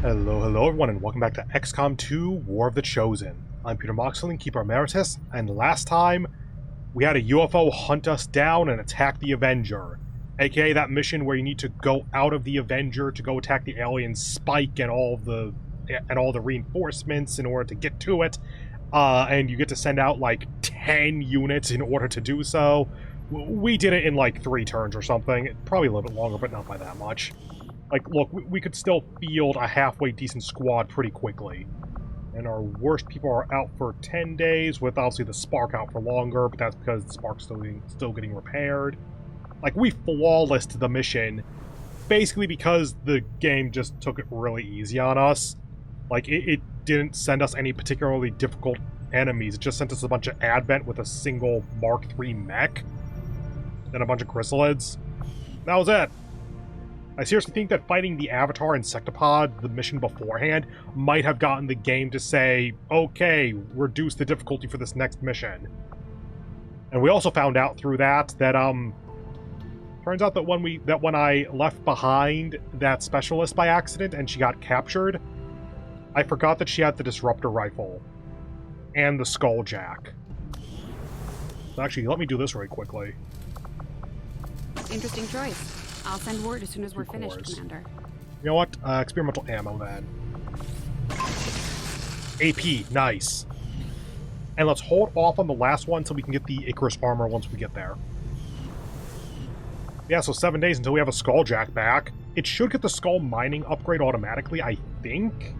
Hello everyone, and welcome back to XCOM 2 War of the Chosen. I'm Peter Moxilin, Keeper Emeritus, and last time we had a UFO hunt us down and attack the Avenger, aka that mission where you need to go out of the Avenger to go attack the alien Spike and all the reinforcements in order to get to it, and you get to send out like 10 units in order to do so. We did it in like 3 turns or something, probably a little bit longer, but not by that much. Like, look, we could still field a halfway decent squad pretty quickly. And our worst people are out for 10 days, with obviously the Spark out for longer, but that's because the Spark's still getting repaired. Like, we flawlessed the mission, basically because the game just took it really easy on us. Like, it didn't send us any particularly difficult enemies, it just sent us a bunch of Advent with a single Mark III mech, and a bunch of chrysalids. That was it. I seriously think that fighting the Avatar and Sectopod, the mission beforehand, might have gotten the game to say, okay, reduce the difficulty for this next mission. And we also found out through that, turns out that when I left behind that specialist by accident and she got captured, I forgot that she had the Disruptor Rifle and the Skulljack. Actually, let me do this really quickly. Interesting choice. I'll send word as soon as we're finished, Commander. You know what? Experimental ammo, then. AP, nice. And let's hold off on the last one so we can get the Icarus armor once we get there. Yeah, so 7 days until we have a Skulljack back. It should get the Skull Mining upgrade automatically, I think.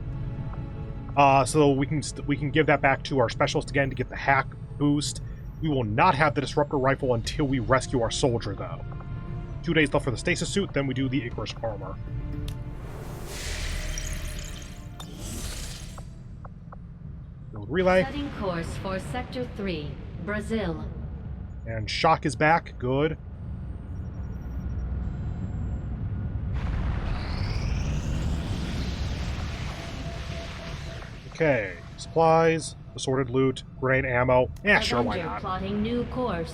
So we can give that back to our specialist again to get the hack boost. We will not have the Disruptor Rifle until we rescue our soldier, though. 2 days left for the stasis suit, then we do the Icarus armor. Build relay. Setting course for Sector 3, Brazil. And Shock is back, good. Okay, supplies, assorted loot, grenade ammo. Yeah, sure, why not? Plotting new course.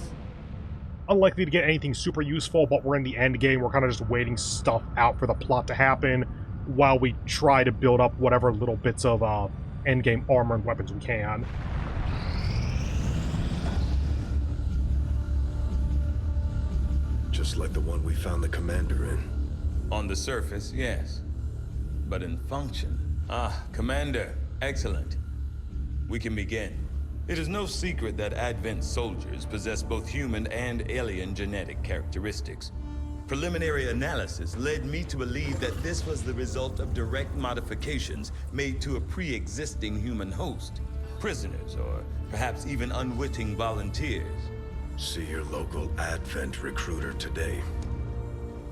Unlikely to get anything super useful, but we're in the end game. We're kind of just waiting stuff out for the plot to happen while we try to build up whatever little bits of end game armor and weapons we can. Just like the one we found the commander in. On the surface, yes. But in function... Commander, excellent. We can begin. It is no secret that Advent soldiers possess both human and alien genetic characteristics. Preliminary analysis led me to believe that this was the result of direct modifications made to a pre-existing human host. Prisoners, or perhaps even unwitting volunteers. See your local Advent recruiter today.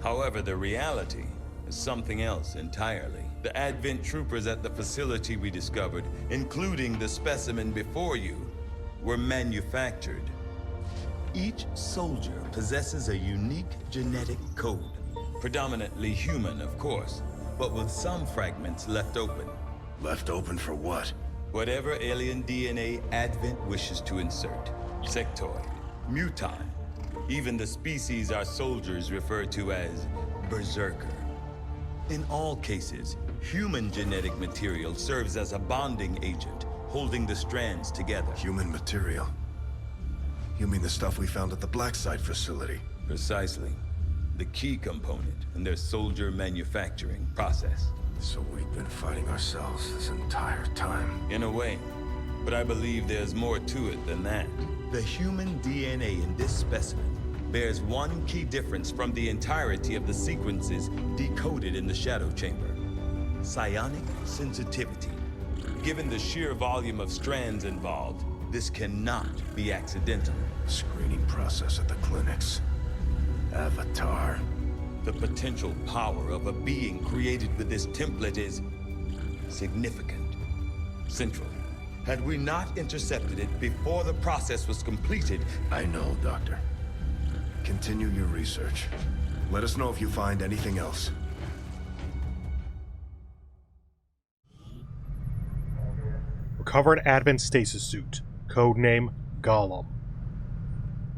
However, the reality is something else entirely. The Advent troopers at the facility we discovered, including the specimen before you, were manufactured. Each soldier possesses a unique genetic code. Predominantly human, of course, but with some fragments left open. Left open for what? Whatever alien DNA Advent wishes to insert. Sectoid, mutant, even the species our soldiers refer to as Berserker. In all cases, human genetic material serves as a bonding agent, holding the strands together. Human material? You mean the stuff we found at the Black Site facility? Precisely. The key component in their soldier manufacturing process. So we've been fighting ourselves this entire time. In a way. But I believe there's more to it than that. The human DNA in this specimen bears one key difference from the entirety of the sequences decoded in the Shadow Chamber. Psionic sensitivity. Given the sheer volume of strands involved, this cannot be accidental. Screening process at the clinics. Avatar. The potential power of a being created with this template is significant. Central. Had we not intercepted it before the process was completed... I know, Doctor. Continue your research. Let us know if you find anything else. Recovered Advent stasis suit. Codename Gollum.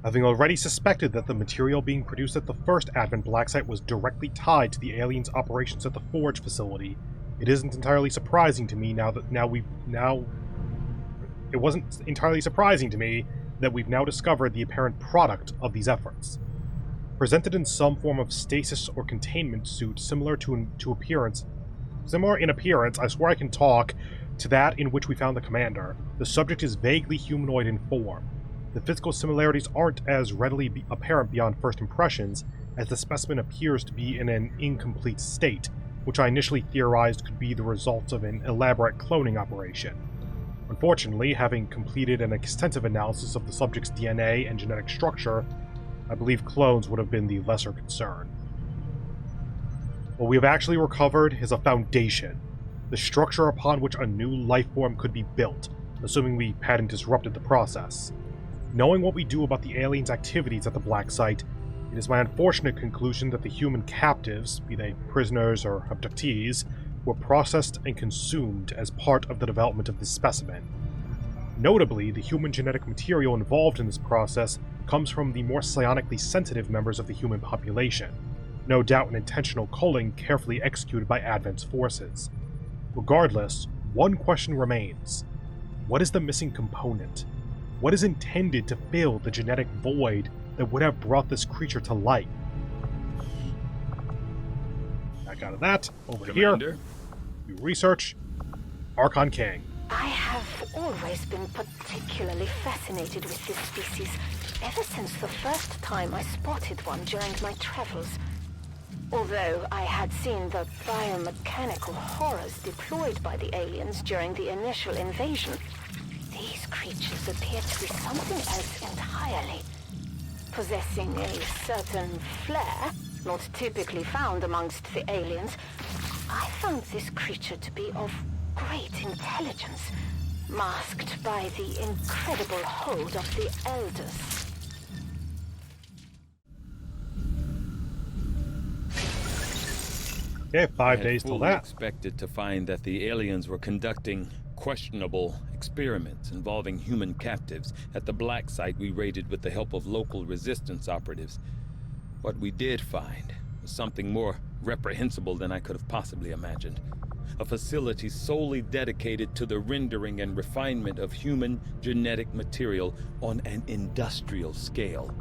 Having already suspected that the material being produced at the first Advent Black Site was directly tied to the aliens' operations at the Forge facility, It isn't entirely surprising to me it wasn't entirely surprising to me that we've now discovered the apparent product of these efforts. Presented in some form of stasis or containment suit similar in appearance, I swear I can talk, to that in which we found the commander, the subject is vaguely humanoid in form. The physical similarities aren't as readily apparent beyond first impressions, as the specimen appears to be in an incomplete state, which I initially theorized could be the result of an elaborate cloning operation. Unfortunately, having completed an extensive analysis of the subject's DNA and genetic structure, I believe clones would have been the lesser concern. What we have actually recovered is a foundation, the structure upon which a new life form could be built, assuming we hadn't disrupted the process. Knowing what we do about the aliens' activities at the Black Site, it is my unfortunate conclusion that the human captives, be they prisoners or abductees, were processed and consumed as part of the development of this specimen. Notably, the human genetic material involved in this process comes from the more psionically sensitive members of the human population, no doubt an intentional culling carefully executed by Advent's forces. Regardless, one question remains. What is the missing component? What is intended to fill the genetic void that would have brought this creature to life? Back out of that, over Commander? here. Do research. Archon King. I have always been particularly fascinated with this species, ever since the first time I spotted one during my travels. Although I had seen the biomechanical horrors deployed by the aliens during the initial invasion, these creatures appear to be something else entirely. Possessing a certain flair, not typically found amongst the aliens, I found this creature to be of great intelligence, masked by the incredible hold of the Elders. Okay, 5 days till I that. expected to find that the aliens were conducting questionable experiments involving human captives at the Black Site we raided with the help of local resistance operatives. What we did find was something more reprehensible than I could have possibly imagined. A facility solely dedicated to the rendering and refinement of human genetic material on an industrial scale.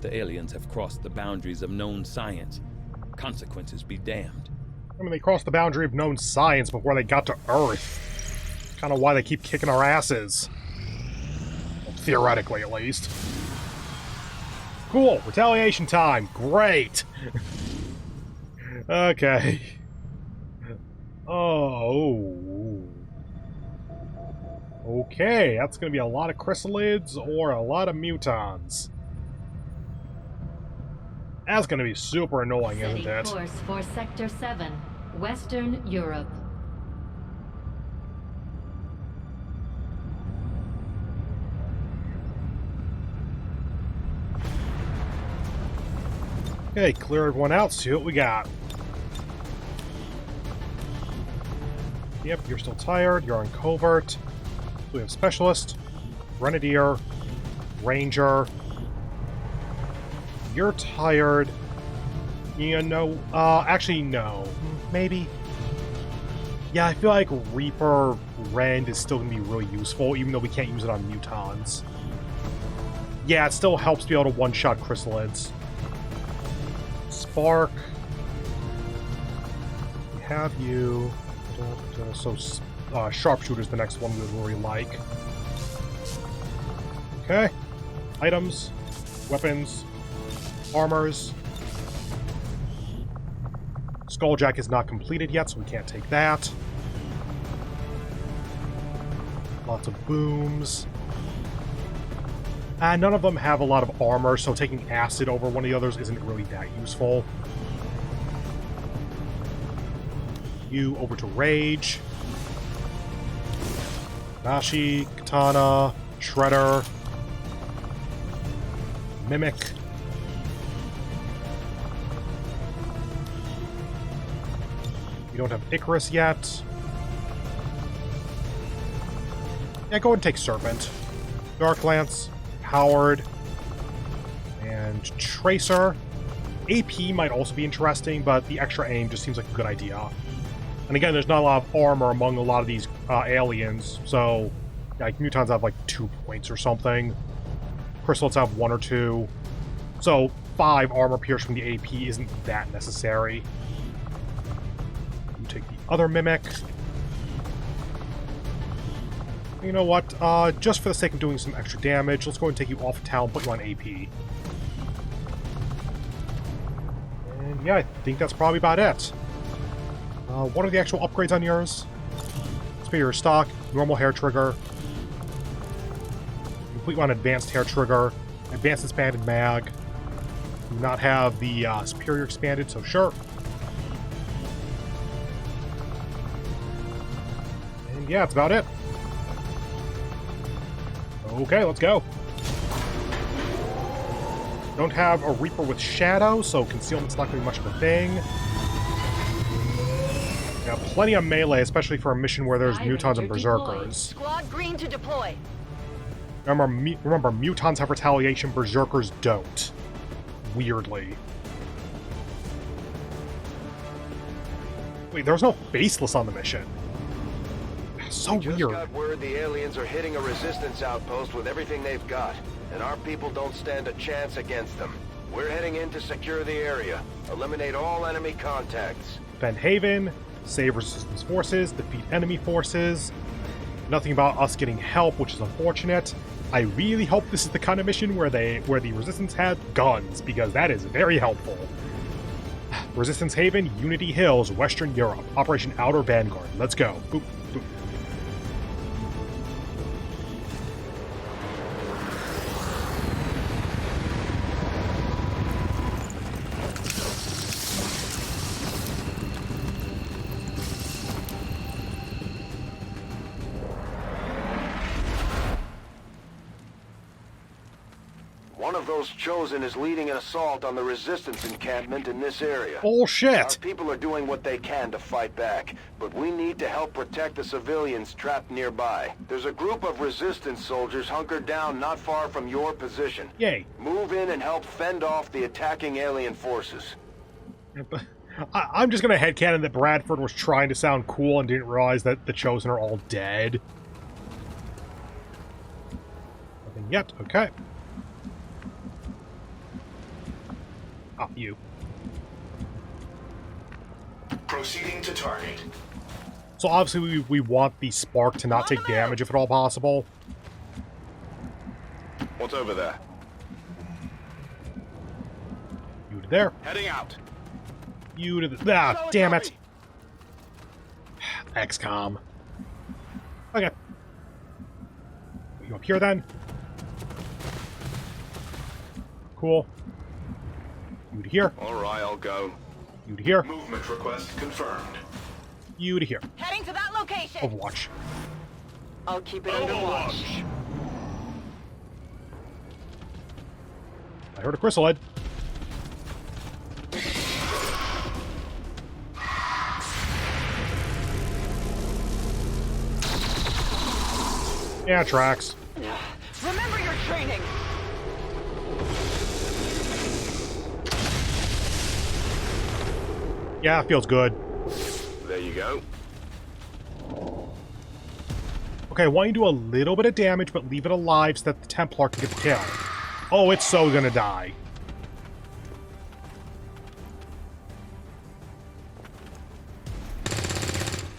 The aliens have crossed the boundaries of known science. Consequences be damned. I mean, they crossed the boundary of known science before they got to Earth. Kind of why they keep kicking our asses. Well, theoretically, at least. Cool, retaliation time. Great. Okay. Oh. Okay, that's going to be a lot of chrysalids or a lot of mutons. That's going to be super annoying, isn't Setting it? course for Sector 7, Western Europe. Okay, clear everyone out, see what we got. Yep, you're still tired, you're on covert. We have Specialist, Grenadier, Ranger. You're tired. You know, actually, no. Maybe. Yeah, I feel like Reaper Rend is still going to be really useful, even though we can't use it on mutons. Yeah, it still helps be able to one-shot chrysalids. Spark. We have you. So, Sharpshooter's the next one we would really like. Okay. Items. Weapons. Armors. Skulljack is not completed yet, so we can't take that. Lots of booms. And none of them have a lot of armor, so taking acid over one of the others isn't really that useful. You over to Rage. Nashi, Katana, Shredder, Mimic. We don't have Icarus yet. Yeah, go ahead and take Serpent. Dark Lance, Howard, and Tracer. AP might also be interesting, but the extra aim just seems like a good idea. And again, there's not a lot of armor among a lot of these aliens, so like mutons have like 2 points or something. Chrysalids have 1 or 2. So 5 armor pierce from the AP isn't that necessary. You take the other mimic. You know what? Just for the sake of doing some extra damage, let's go ahead and take you off town, put you on AP. And yeah, I think that's probably about it. What are the actual upgrades on yours? Superior stock, normal hair trigger. Complete on advanced hair trigger, advanced expanded mag. Do not have the superior expanded, so sure. And yeah, that's about it. Okay, let's go. Don't have a Reaper with Shadow, so concealment's not going to be much of a thing. Got plenty of melee, especially for a mission where there's mutons and berserkers. Squad green to deploy. Remember, mutons have retaliation, berserkers don't. Weirdly. Wait, there's no faceless on the mission. So We just weird. got word the aliens are hitting a resistance outpost with everything they've got, and our people don't stand a chance against them. We're heading in to secure the area, eliminate all enemy contacts. Defend Haven, save resistance forces, defeat enemy forces. Nothing about us getting help, which is unfortunate. I really hope this is the kind of mission where the resistance had guns, because that is very helpful. Resistance Haven, Unity Hills, Western Europe. Operation Outer Vanguard. Let's go. Boop, boop. One of those chosen is leading an assault on the resistance encampment in this area. Our Bullshit! people are doing what they can to fight back, but we need to help protect the civilians trapped nearby. There's a group of resistance soldiers hunkered down not far from your position. Yay. Move in and help fend off the attacking alien forces. I'm just gonna headcanon that Bradford was trying to sound cool and didn't realize that the Chosen are all dead. Nothing yet. Okay. Ah, you. Proceeding to target. So obviously we want the spark to not take damage if at all possible. What's over there? You to there. Heading out. You to the... Ah, damn it. XCOM. Okay. You up here then? Cool. You to here. All right, I'll go. You to here. Movement request confirmed. You to here. Heading to that location. Overwatch. I'll keep it under watch. I heard a chrysalid. Yeah, tracks. Remember your training. Yeah, feels good. There you go. Okay, I want you to do a little bit of damage, but leave it alive so that the Templar can get the kill. Oh, it's so gonna die.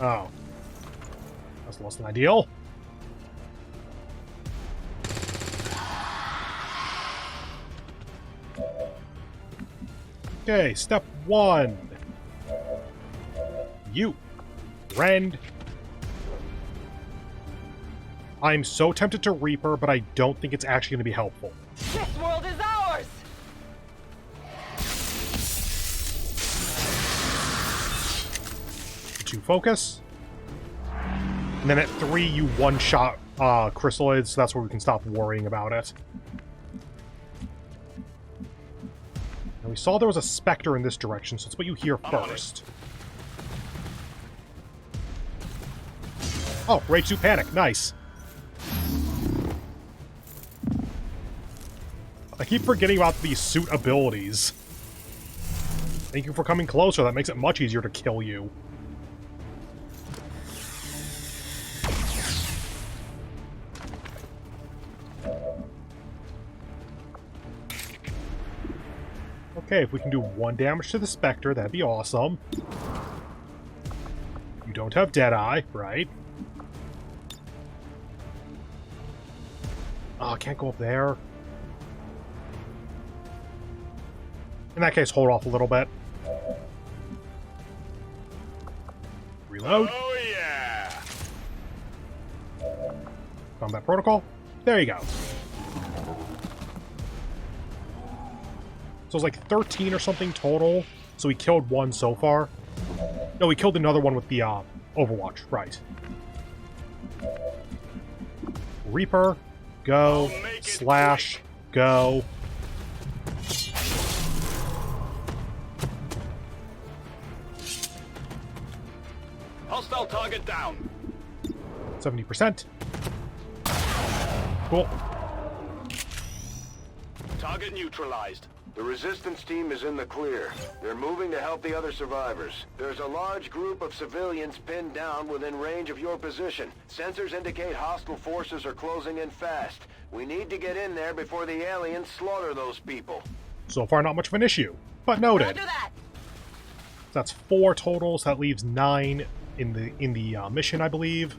Oh. That's less than ideal. Okay, step 1. You. Rend. I'm so tempted to Reaper, but I don't think it's actually going to be helpful. This world is ours. To focus. And then at 3, you one-shot Chrysalids, so that's where we can stop worrying about it. And we saw there was a Spectre in this direction, so let's put you here first. Oh, Rage Suit Panic. Nice. I keep forgetting about these suit abilities. Thank you for coming closer. That makes it much easier to kill you. Okay, if we can do 1 damage to the Spectre, that'd be awesome. You don't have Deadeye, right? Oh, I can't go up there. In that case, hold off a little bit. Reload. Oh, yeah! Combat protocol. There you go. So it's like 13 or something total. So we killed 1 so far. No, we killed another one with the Overwatch. Right. Reaper. Go. Slash. Go. Hostile target down. 70%. Cool. Target neutralized. The resistance team is in the clear. They're moving to help the other survivors. There's a large group of civilians pinned down within range of your position. Sensors indicate hostile forces are closing in fast. We need to get in there before the aliens slaughter those people. So far, not much of an issue, but noted. Roger that. That's 4 total, so that leaves 9 in the mission, I believe.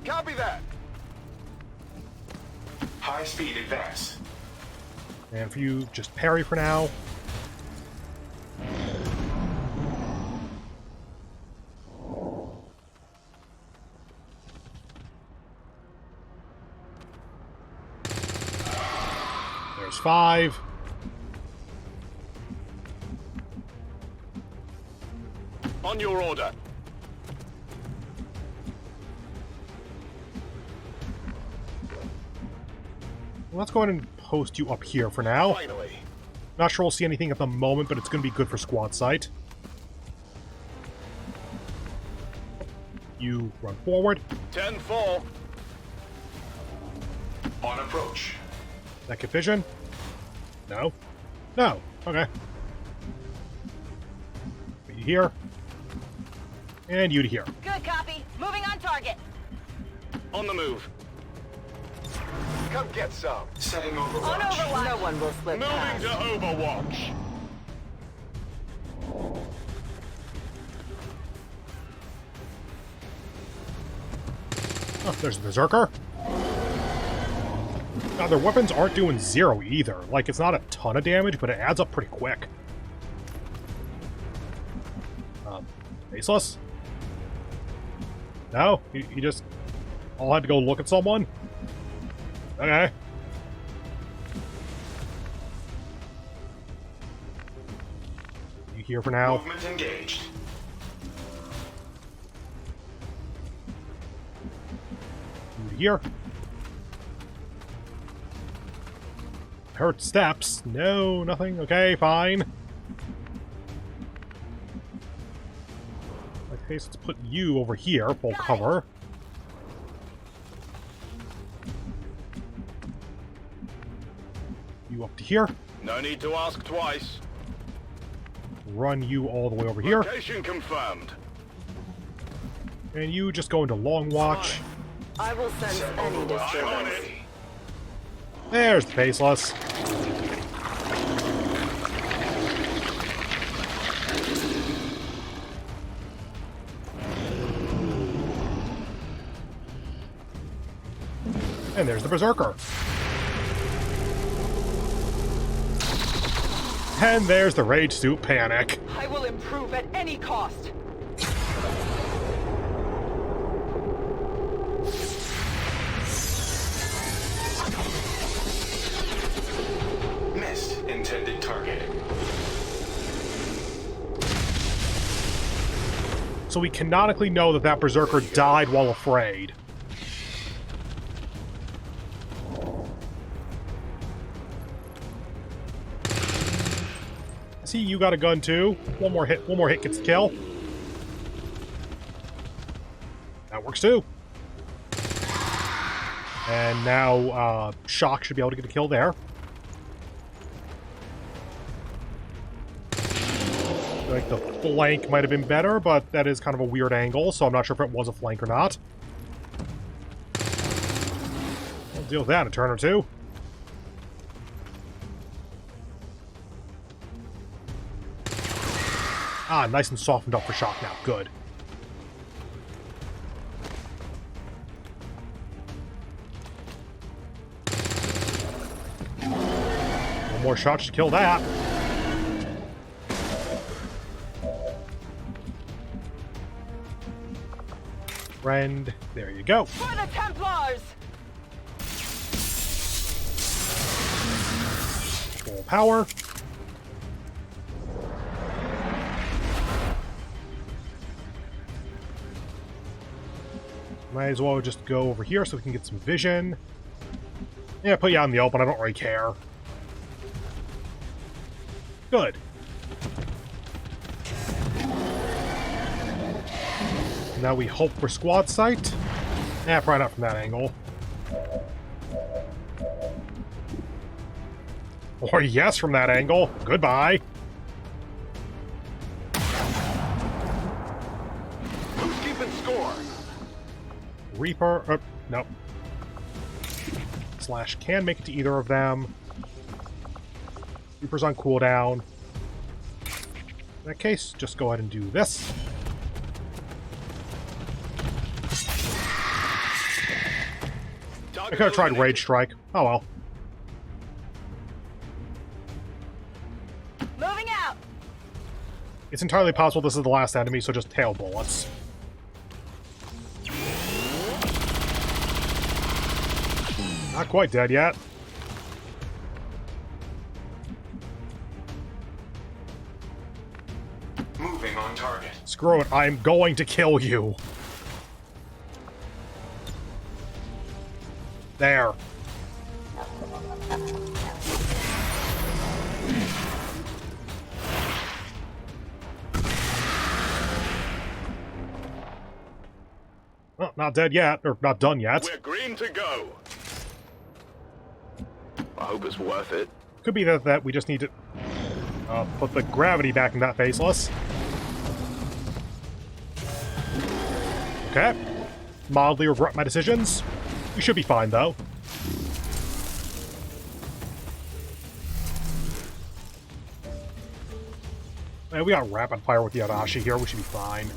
Copy that. High-speed advance. And if you just parry for now. There's 5. On your order. Let's go ahead and post you up here for now. Finally. Not sure we'll see anything at the moment, but it's going to be good for squad sight. You run forward. 10-4. On approach. That get vision? No. No. Okay. Put you here. And you to here. Good copy. Moving on target. On the move. Come get some. Setting On overwatch. Overwatch. No one will slip Moving past. to Overwatch. Oh, there's the Berserker. Now, their weapons aren't doing 0 either. Like, it's not a ton of damage, but it adds up pretty quick. Faceless? No? You just all had to go look at someone? Okay. You here for now? Movement engaged. You here? Heard steps. No, nothing. Okay, fine. In that case, let's put you over here, full cover. You up to here. No need to ask twice. Run you all the way over here. Location confirmed. And you just go into Long Watch. I will sense any disturbance. There's the Faceless. And there's the Berserker. And there's the Rage Suit Panic. I will improve at any cost. Missed intended target. So we canonically know that that Berserker died while afraid. See, you got a gun too. One more hit gets the kill. That works too. And now, Shock should be able to get a kill there. I think the flank might have been better, but that is kind of a weird angle, so I'm not sure if it was a flank or not. We'll deal with that in a turn or two. Ah, nice and softened up for shock now. Good. One more shot to kill that. Friend, there you go. For the Templars! Full power. Might as well just go over here so we can get some vision. Yeah, put you out in the open, I don't really care. Good. Now we hope for squad sight. Yeah, probably not from that angle. Or yes, from that angle. Goodbye. Who's keeping score? Reaper, nope. Slash can make it to either of them. Reaper's on cooldown. In that case, just go ahead and do this. I could have tried Rage Strike. Oh well. Moving out! It's entirely possible this is the last enemy, so just tail bullets. Not quite dead yet. Moving on target. Screw it, I'm going to kill you. There. Well, not dead yet, or not done yet. We're green to go. I hope it's worth it. Could be that we just need to put the gravity back in that faceless. Okay. Mildly regret my decisions. We should be fine, though. Man, we got rapid fire with the Arashi here. We should be fine.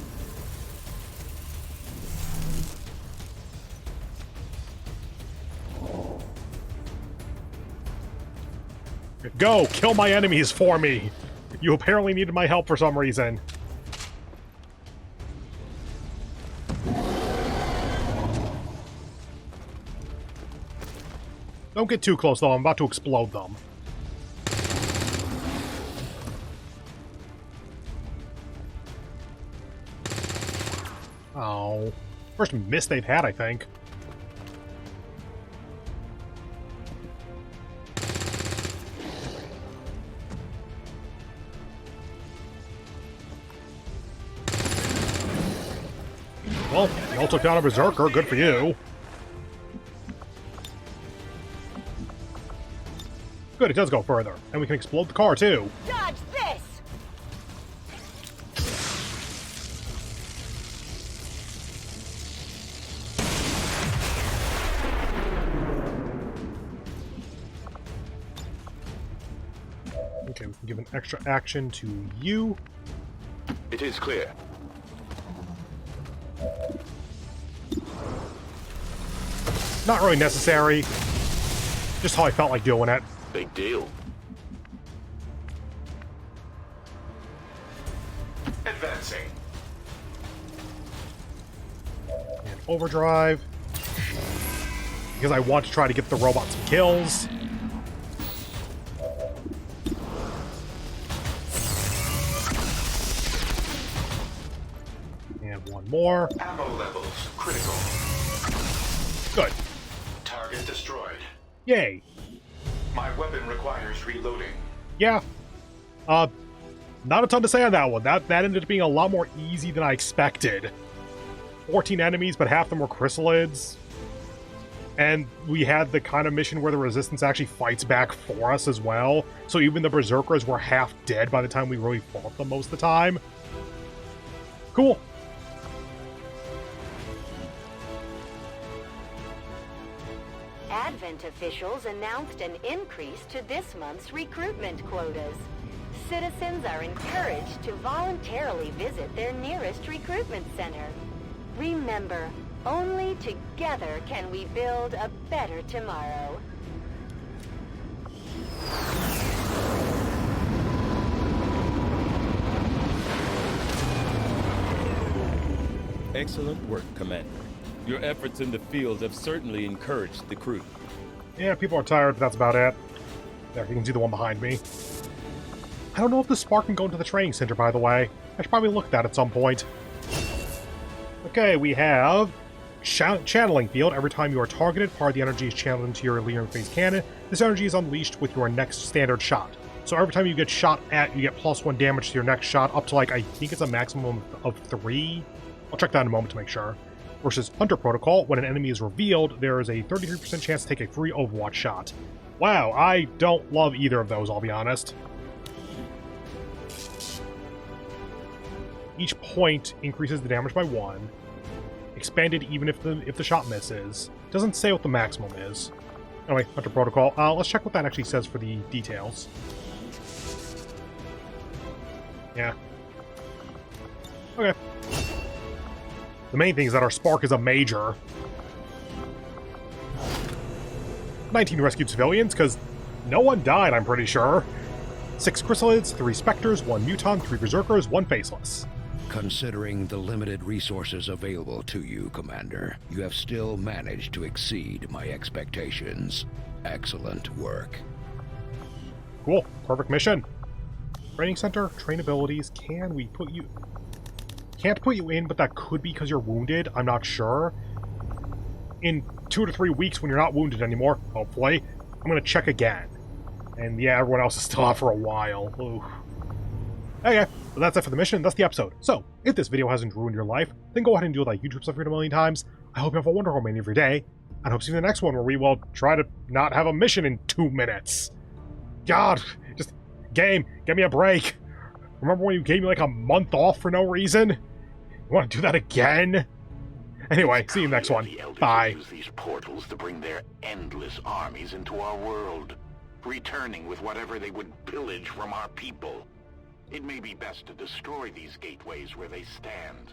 Go! Kill my enemies for me! You apparently needed my help for some reason. Don't get too close, though. I'm about to explode them. Oh. First miss they've had, I think. Well, you all took down a Berserker. Good for you. Good, it does go further. And we can explode the car, too. Dodge this! Okay, we can give an extra action to you. It is clear. Not really necessary. Just how I felt like doing it. Big deal. Advancing. And overdrive. Because I want to try to get the robot some kills. And one more. Ammo levels critical. Good. Target destroyed. Yay. My weapon requires reloading. Yeah. Not a ton to say on that one. That ended up being a lot more easy than I expected. 14 enemies, but half of them were chrysalids. And we had the kind of mission where the Resistance actually fights back for us as well. So even the Berserkers were half dead by the time we really fought them most of the time. Cool. Advent officials announced an increase to this month's recruitment quotas. citizens are encouraged to voluntarily visit their nearest recruitment center. Remember, only together can we build a better tomorrow. Excellent work, Commander. Your efforts in the field have certainly encouraged the crew. Yeah, people are tired, but that's about it. There, you can see the one behind me. I don't know if the spark can go into the training center, by the way. I should probably look at that at some point. Okay, we have channeling field. Every time you are targeted, part of the energy is channeled into your Leon phase cannon. This energy is unleashed with your next standard shot. So every time you get shot at, you get +1 damage to your next shot, up to like, I think it's a maximum of 3. I'll check that in a moment to make sure. Versus Hunter Protocol, when an enemy is revealed, there is a 33% chance to take a free Overwatch shot. Wow, I don't love either of those, I'll be honest. Each point increases the damage by 1. Expanded even if the shot misses. Doesn't say what the maximum is. Anyway, Hunter Protocol. Let's check what that actually says for the details. Yeah. Okay. The main thing is that our spark is a major. 19 rescued civilians, because no one died, I'm pretty sure. 6 chrysalids, 3 specters, 1 muton, 3 berserkers, 1 faceless. Considering the limited resources available to you, Commander, you have still managed to exceed my expectations. Excellent work. Cool. Perfect mission. Training center, train abilities. Can we put you... Can't put you in, but that could be because you're wounded. I'm not sure. In 2 to 3 weeks, when you're not wounded anymore, hopefully, I'm going to check again. And yeah, everyone else is still out for a while. Ooh. Okay, well, that's it for the mission. That's the episode. So, if this video hasn't ruined your life, then go ahead and do that YouTube stuff a million times. I hope you have a wonderful remainder of your day. And I hope to see you in the next one where we will try to not have a mission in 2 minutes. God, just, game, give me a break. Remember when you gave me like a month off for no reason? You want to do that again? Anyway, see you next one. Bye. Use these portals to bring their endless armies into our world, returning with whatever they would pillage from our people. It may be best to destroy these gateways where they stand.